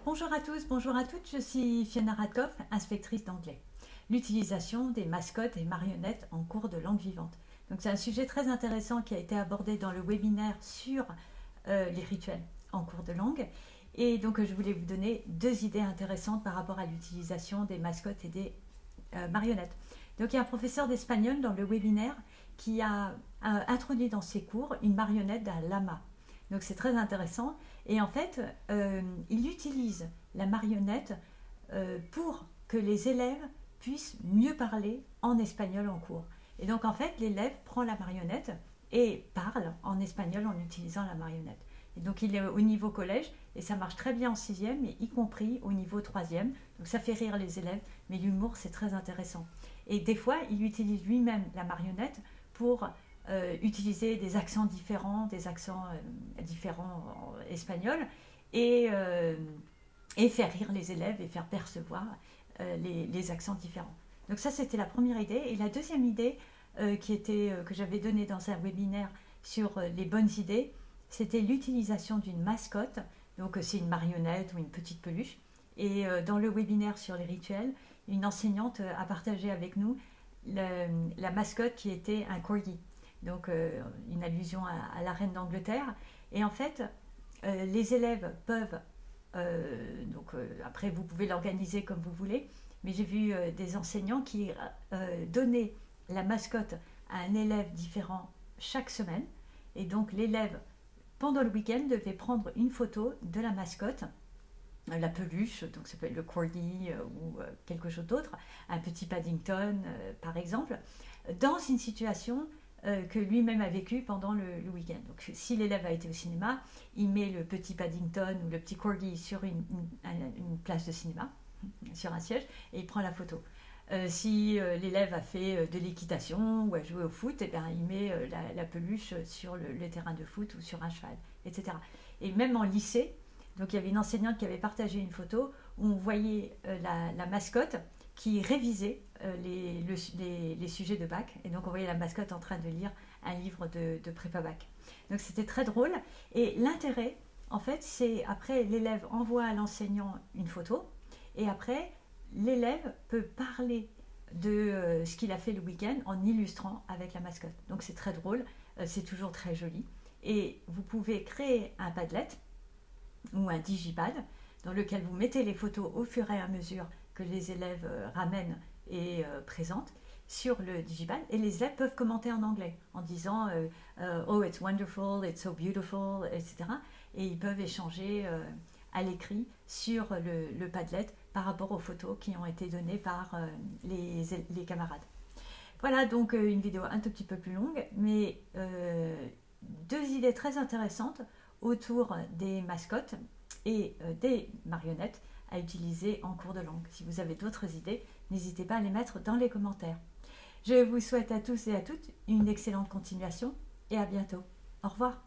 Bonjour à tous, bonjour à toutes, je suis Fiona Radkoff, inspectrice d'anglais. L'utilisation des mascottes et marionnettes en cours de langue vivante. Donc c'est un sujet très intéressant qui a été abordé dans le webinaire sur les rituels en cours de langue. Et donc je voulais vous donner deux idées intéressantes par rapport à l'utilisation des mascottes et des marionnettes. Donc il y a un professeur d'espagnol dans le webinaire qui a introduit dans ses cours une marionnette d'un lama. Donc c'est très intéressant. Et en fait, il utilise la marionnette pour que les élèves puissent mieux parler en espagnol en cours. Et donc en fait, l'élève prend la marionnette et parle en espagnol en utilisant la marionnette. Et donc il est au niveau collège et ça marche très bien en sixième, y compris au niveau troisième. Donc ça fait rire les élèves, mais l'humour c'est très intéressant. Et des fois, il utilise lui-même la marionnette pour utiliser des accents différents espagnols et faire rire les élèves et faire percevoir les accents différents. Donc ça, c'était la première idée. Et la deuxième idée que j'avais donnée dans un webinaire sur les bonnes idées, c'était l'utilisation d'une mascotte. Donc c'est une marionnette ou une petite peluche. Et dans le webinaire sur les rituels, une enseignante a partagé avec nous la mascotte qui était un corgi. Donc une allusion à la reine d'Angleterre. Et en fait, les élèves peuvent, après vous pouvez l'organiser comme vous voulez, mais j'ai vu des enseignants qui donnaient la mascotte à un élève différent chaque semaine. Et donc l'élève, pendant le week-end, devait prendre une photo de la mascotte, la peluche, donc ça peut être le corgi ou quelque chose d'autre, un petit Paddington par exemple, dans une situation que lui-même a vécu pendant le week-end. Donc si l'élève a été au cinéma, il met le petit Paddington ou le petit corgi sur une place de cinéma, sur un siège, et il prend la photo. Si l'élève a fait de l'équitation ou a joué au foot, il met la peluche sur le terrain de foot ou sur un cheval, etc. Et même en lycée, donc il y avait une enseignante qui avait partagé une photo où on voyait la mascotte qui révisait les sujets de bac. Et donc on voyait la mascotte en train de lire un livre de prépa bac. Donc c'était très drôle. Et l'intérêt, en fait, c'est après l'élève envoie à l'enseignant une photo et après l'élève peut parler de ce qu'il a fait le week-end en illustrant avec la mascotte. Donc c'est très drôle, c'est toujours très joli. Et vous pouvez créer un Padlet ou un digipad dans lequel vous mettez les photos au fur et à mesure que les élèves ramènent et présentent sur le digipad, et les élèves peuvent commenter en anglais en disant oh it's wonderful, it's so beautiful, etc. Et ils peuvent échanger à l'écrit sur le Padlet par rapport aux photos qui ont été données par les camarades. Voilà donc une vidéo un tout petit peu plus longue, mais deux idées très intéressantes autour des mascottes et des marionnettes à utiliser en cours de langue. Si vous avez d'autres idées, n'hésitez pas à les mettre dans les commentaires. Je vous souhaite à tous et à toutes une excellente continuation et à bientôt. Au revoir.